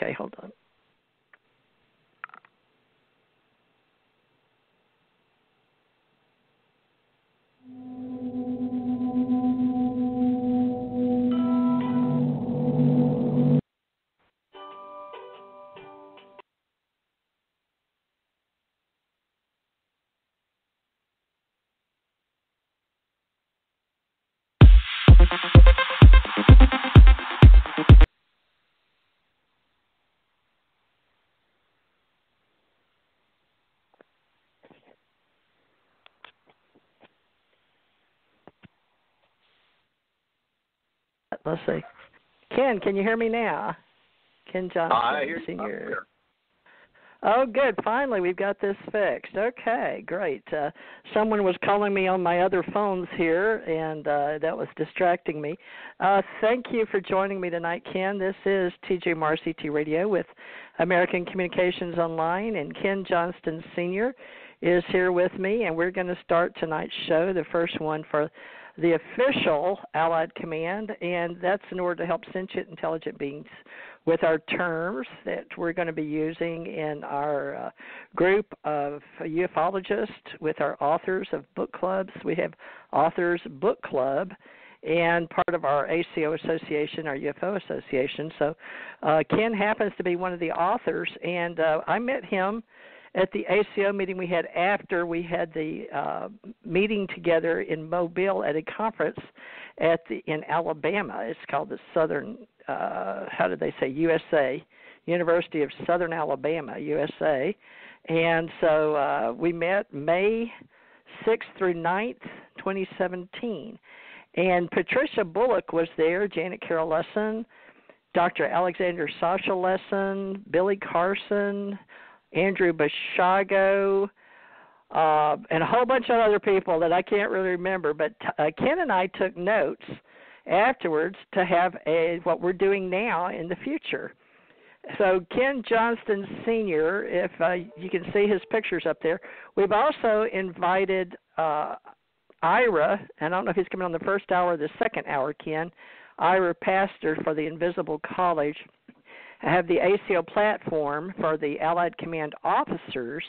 Okay, hold on. Let's see. Ken, can you hear me now? Ken Johnston, I hear you. Senior. Oh, good. Finally, we've got this fixed. Okay, great. Someone was calling me on my other phones here, and that was distracting me. Thank you for joining me tonight, Ken. This is TJMRCT Radio with American Communications Online, and Ken Johnston, Senior, is here with me, and we're going to start tonight's show, the first one for the official Allied Command, and that's in order to help sentient intelligent beings with our terms that we're going to be using in our group of ufologists with our authors of book clubs. We have Authors Book Club and part of our ACO Association, our UFO Association. So Ken happens to be one of the authors, and I met him at the ACO meeting we had after we had the meeting together in Mobile at a conference in Alabama. It's called the Southern, USA, University of Southern Alabama, USA. And so we met May 6th through 9th, 2017. And Patricia Bullock was there, Janet Carroll Lesson, Dr. Alexander Sasha Lesson, Billy Carson, Andrew Bashago, and a whole bunch of other people that I can't really remember. But Ken and I took notes afterwards to have what we're doing now in the future. So Ken Johnston, Senior, if you can see his pictures up there. We've also invited Ira, and I don't know if he's coming on the first hour or the second hour, Ken, Ira Pastor for the Invisible College. I have the ACO platform for the Allied Command officers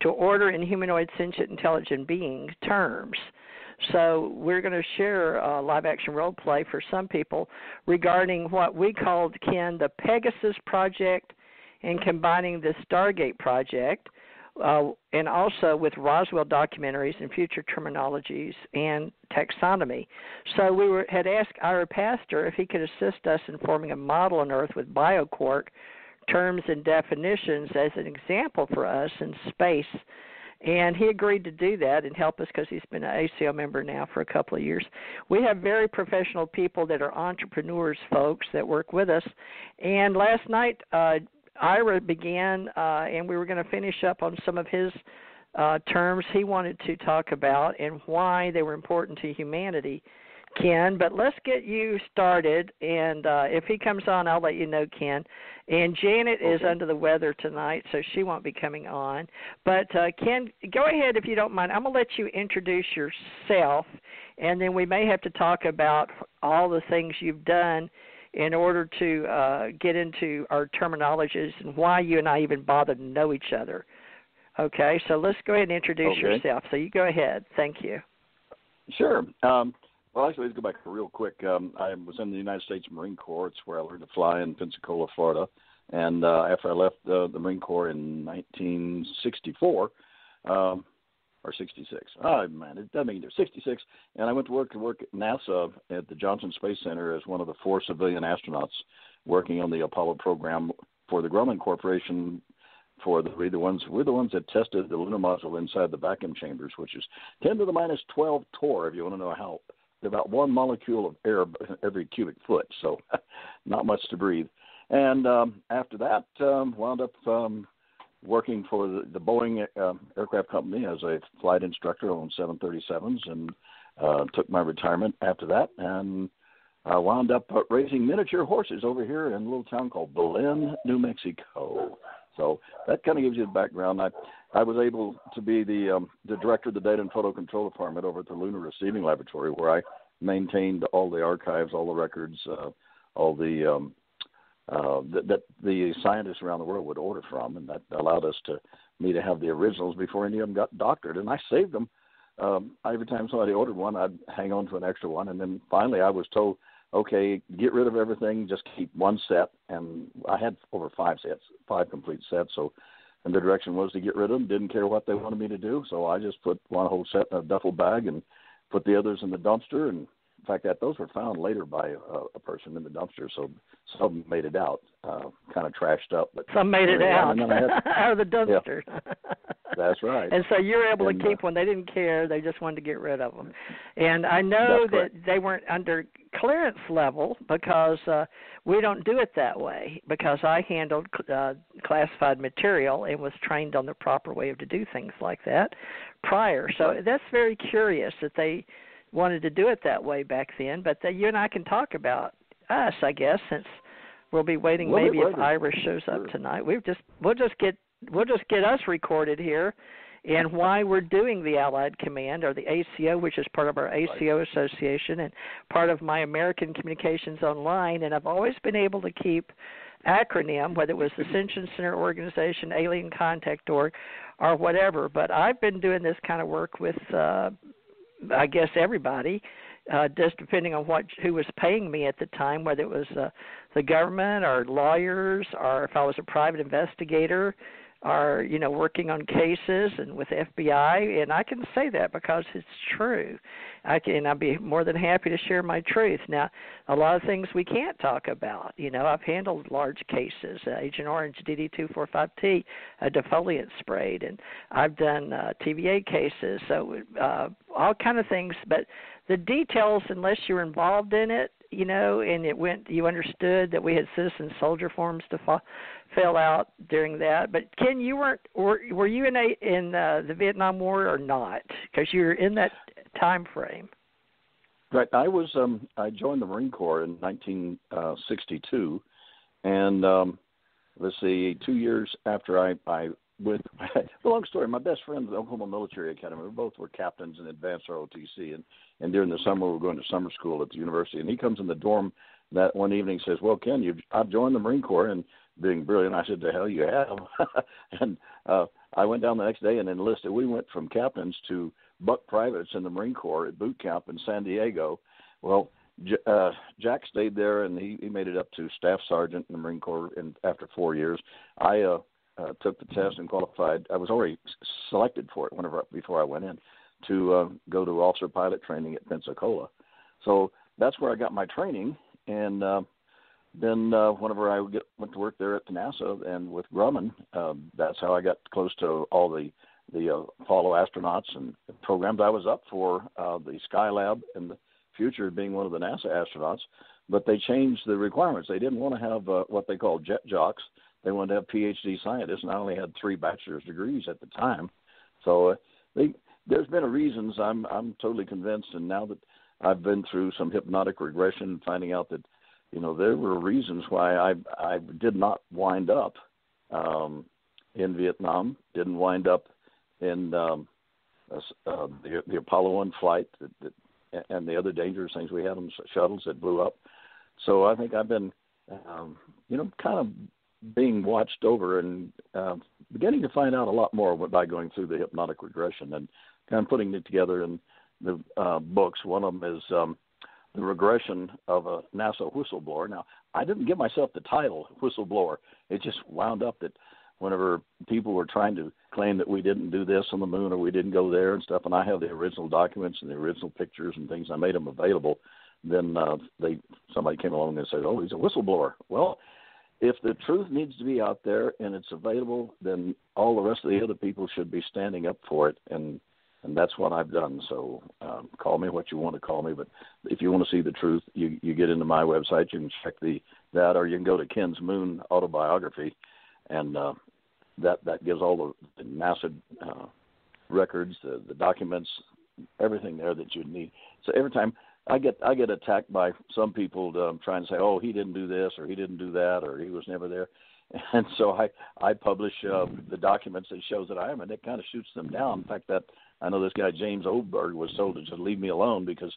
to order in humanoid sentient intelligent being terms. So we're going to share a live-action role play for some people regarding what we called, Ken, the Pegasus Project and combining the Stargate Project, and also with Roswell documentaries and future terminologies and taxonomy. So we had asked our pastor if he could assist us in forming a model on Earth with bioquark terms and definitions as an example for us in space. And he agreed to do that and help us because he's been an ACO member now for a couple of years. We have very professional people that are entrepreneurs, folks, that work with us. And last night, Ira began, and we were going to finish up on some of his terms he wanted to talk about and why they were important to humanity, Ken. But let's get you started, and if he comes on, I'll let you know, Ken. And Janet is under the weather tonight, so she won't be coming on. But, Ken, go ahead if you don't mind. I'm going to let you introduce yourself, and then we may have to talk about all the things you've done in order to get into our terminologies and why you and I even bother to know each other. Okay, so let's go ahead and introduce yourself. So you go ahead. Thank you. Sure. Well, actually, let's go back real quick. I was in the United States Marine Corps. It's where I learned to fly in Pensacola, Florida. And after I left the Marine Corps in 1964, or 66. Oh, man, it doesn't mean they're 66. And I went to work at NASA at the Johnston Space Center as one of the 4 civilian astronauts working on the Apollo program for the Grumman Corporation. We're the ones that tested the lunar module inside the vacuum chambers, which is 10 to the minus 12 torr, if you want to know how. About 1 molecule of air every cubic foot, so not much to breathe. And after that, wound up working for the Boeing aircraft company as a flight instructor on 737s, and took my retirement after that, and wound up raising miniature horses over here in a little town called Belen, New Mexico. So that kind of gives you the background. I was able to be the director of the Data and Photo Control Department over at the Lunar Receiving Laboratory, where I maintained all the archives, all the records, all the that the scientists around the world would order from, and that allowed me to have the originals before any of them got doctored, and I saved them. Every time somebody ordered one, I'd hang on to an extra one, and then finally I was told, okay, get rid of everything, just keep one set, and I had over 5 complete sets, and the direction was to get rid of them, didn't care what they wanted me to do, so I just put one whole set in a duffel bag and put the others in the dumpster, and in fact, those were found later by a person in the dumpster, so some made it out, kind of trashed up. But some made it out out of the dumpster. Yeah, that's right. And so you were able to keep one. They didn't care. They just wanted to get rid of them. And I know that they weren't under clearance level because we don't do it that way, because I handled classified material and was trained on the proper way to do things like that prior. So that's very curious that they wanted to do it that way back then, but you and I can talk about us, I guess, since we'll be waiting maybe if Ira shows up tonight. We'll just get us recorded here and why we're doing the Allied Command, or the ACO, which is part of our ACO Association and part of my American Communications Online, and I've always been able to keep acronym, whether it was Ascension Center Organization, Alien Contact Org, or whatever, but I've been doing this kind of work with I guess everybody, just depending on who was paying me at the time, whether it was the government or lawyers, or if I was a private investigator, or working on cases and with FBI. And I can say that because it's true. I'd be more than happy to share my truth. Now, a lot of things we can't talk about. I've handled large cases, Agent Orange, DD245T, defoliant sprayed, and I've done TVA cases, so all kind of things. But the details, unless you're involved in it, and you understood that we had citizen soldier forms to fill out during that. But Ken, were you in the Vietnam War or not? Because you're in that time frame. Right. I joined the Marine Corps in 1962, and let's see, 2 years after I the long story, my best friend at the Oklahoma Military Academy, we both were captains in advanced ROTC, and during the summer we were going to summer school at the university, and he comes in the dorm that one evening and says, well, Ken, I've joined the Marine Corps, and being brilliant, I said, the hell you have. And I went down the next day and enlisted. We went from captains to buck privates in the Marine Corps at boot camp in San Diego. Well, Jack stayed there, and he made it up to staff sergeant in the Marine Corps after 4 years. I took the test and qualified. I was already selected for it before I went in to go to officer pilot training at Pensacola. So that's where I got my training, and then whenever I went to work there at NASA and with Grumman, that's how I got close to all the Apollo astronauts and programs. I was up for the Skylab in the future being one of the NASA astronauts, but they changed the requirements. They didn't want to have what they call jet jocks. They wanted to have PhD scientists, and I only had 3 bachelor's degrees at the time. So there's been a reasons. I'm totally convinced, and now that I've been through some hypnotic regression, finding out that there were reasons why I did not wind up in Vietnam, didn't wind up in the Apollo 1 flight and the other dangerous things we had on shuttles that blew up. So I think I've been, kind of being watched over and beginning to find out a lot more by going through the hypnotic regression and kind of putting it together in the books. One of them is the regression of a NASA whistleblower. Now, I didn't give myself the title whistleblower. It just wound up that whenever people were trying to claim that we didn't do this on the moon or we didn't go there and stuff, and I have the original documents and the original pictures and things, I made them available, then somebody came along and said, oh, he's a whistleblower. Well, if the truth needs to be out there and it's available, then all the rest of the other people should be standing up for it, and that's what I've done. So call me what you want to call me, but if you want to see the truth, you get into my website. You can check that, or you can go to Ken's Moon autobiography, and that gives all the NASA records, the documents, everything there that you need. So every time I get attacked by some people trying to say, oh, he didn't do this or he didn't do that or he was never there. And so I publish the documents that shows that I am, and it kind of shoots them down. In fact, I know this guy James Oberg was told to just leave me alone because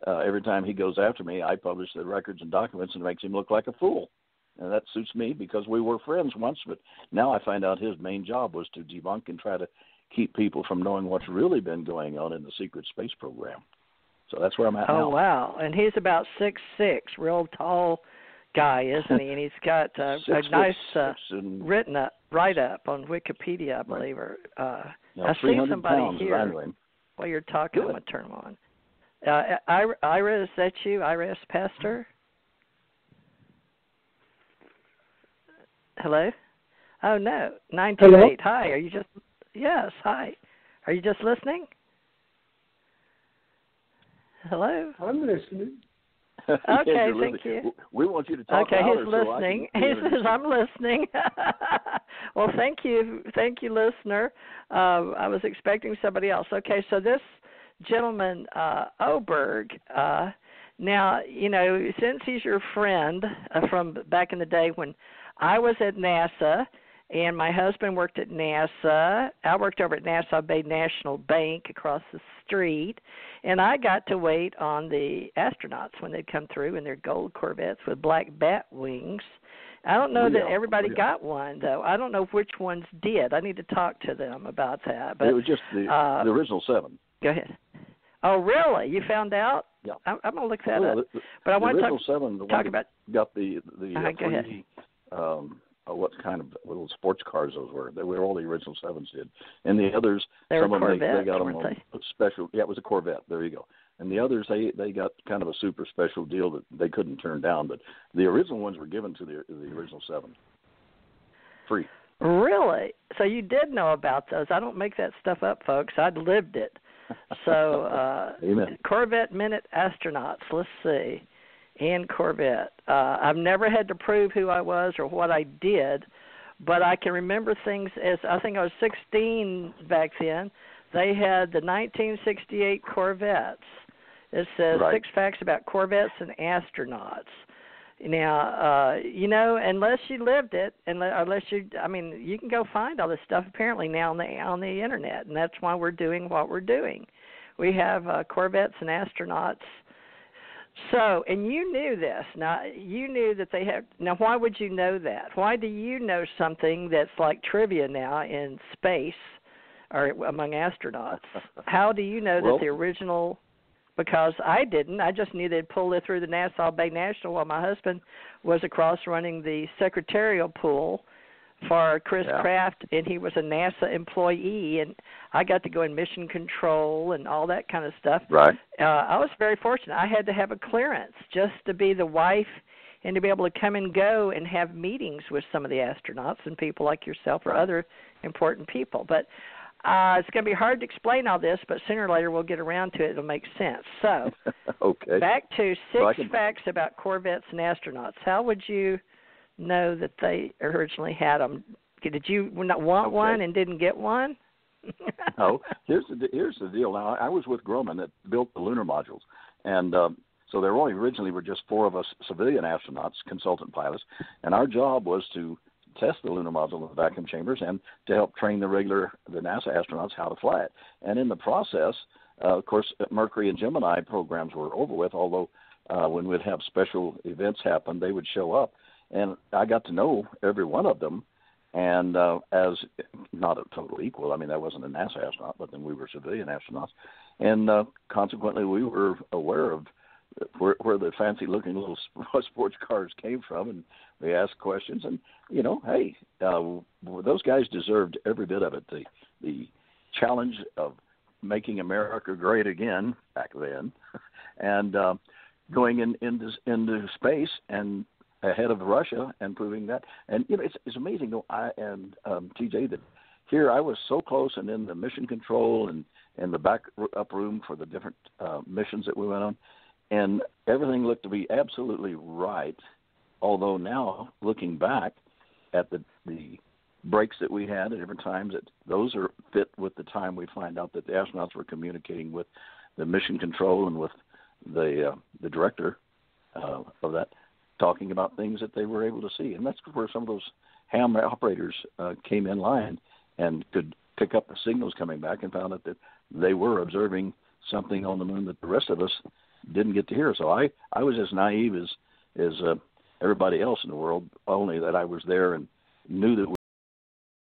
every time he goes after me, I publish the records and documents, and it makes him look like a fool. And that suits me because we were friends once, but now I find out his main job was to debunk and try to keep people from knowing what's really been going on in the secret space program. So that's where I'm at now. Oh, wow. And he's about 6'6", real tall guy, isn't he? And he's got a nice written write-up on Wikipedia, I believe. Or I see somebody here while you're talking. I'm going to turn him on. Ira, is that you? Ira S. Pastor? Hello? Oh, no. 928. Hello? Hi. Are you just... Yes, hi. Are you just listening? Hello? I'm listening. Okay, thank you. We want you to talk louder. Okay, he's so listening. He says, I'm listening. Well, thank you, listener. I was expecting somebody else. Okay, so this gentleman, Oberg, now, since he's your friend from back in the day when I was at NASA, and my husband worked at NASA. I worked over at Nassau Bay National Bank across the street, and I got to wait on the astronauts when they'd come through in their gold Corvettes with black bat wings. I don't know that everybody got one, though. I don't know which ones did. I need to talk to them about that. But it was just the original 7. Go ahead. Oh, really? You found out? Yeah. I'm going to look that up. But I want to talk about... Got the go ahead. What kind of little sports cars those were. They were all the original 7s did. And the others, some of them, Corvettes, they got them on special. Yeah, it was a Corvette. There you go. And the others, they got kind of a super special deal that they couldn't turn down. But the original ones were given to the original 7. Free. Really? So you did know about those. I don't make that stuff up, folks. I'd lived it. So Amen. Corvette Minute astronauts. Let's see. And Corvette. I've never had to prove who I was or what I did, but I can remember things as I think I was 16 back then. They had the 1968 Corvettes. It says 6 facts about Corvettes and astronauts. Now, unless you lived it, you can go find all this stuff apparently now on the internet, and that's why we're doing what we're doing. We have Corvettes and astronauts. So, and you knew this. Now, you knew that they have. Now, why would you know that? Why do you know something that's like trivia now in space or among astronauts? How do you know that the original? Because I didn't. I just knew they'd pull it through the Nassau Bay National while my husband was across running the secretarial pool for Chris Kraft, and he was a NASA employee, and I got to go in mission control and all that kind of stuff. Right. I was very fortunate. I had to have a clearance just to be the wife and to be able to come and go and have meetings with some of the astronauts and people like yourself or other important people. But it's going to be hard to explain all this, but sooner or later we'll get around to it. It'll make sense. So back to 6 facts about Corvettes and astronauts. How would you know that they originally had them? Did you not want one and didn't get one? No. Here's the deal. Now, I was with Grumman that built the lunar modules, and so there originally were just 4 of us civilian astronauts, consultant pilots, and our job was to test the lunar module in the vacuum chambers and to help train the NASA astronauts how to fly it. And in the process, of course, Mercury and Gemini programs were over with, although when we'd have special events happen, they would show up. And I got to know every one of them, and as not a total equal. I mean, I wasn't a NASA astronaut, but then we were civilian astronauts. And consequently, we were aware of where the fancy-looking little sports cars came from, and we asked questions. And, hey, those guys deserved every bit of it. The challenge of making America great again back then, and going into space and ahead of Russia and proving that. And, it's amazing, though, TJ, that here I was so close and in the mission control and in the back up room for the different missions that we went on, and everything looked to be absolutely right, although now, looking back at the breaks that we had at different times, those are fit with the time we find out that the astronauts were communicating with the mission control and with the director of that, talking about things that they were able to see. And that's where some of those ham operators came in line and could pick up the signals coming back and found out that they were observing something on the moon that the rest of us didn't get to hear. So I was as naive as everybody else in the world, only that I was there and knew that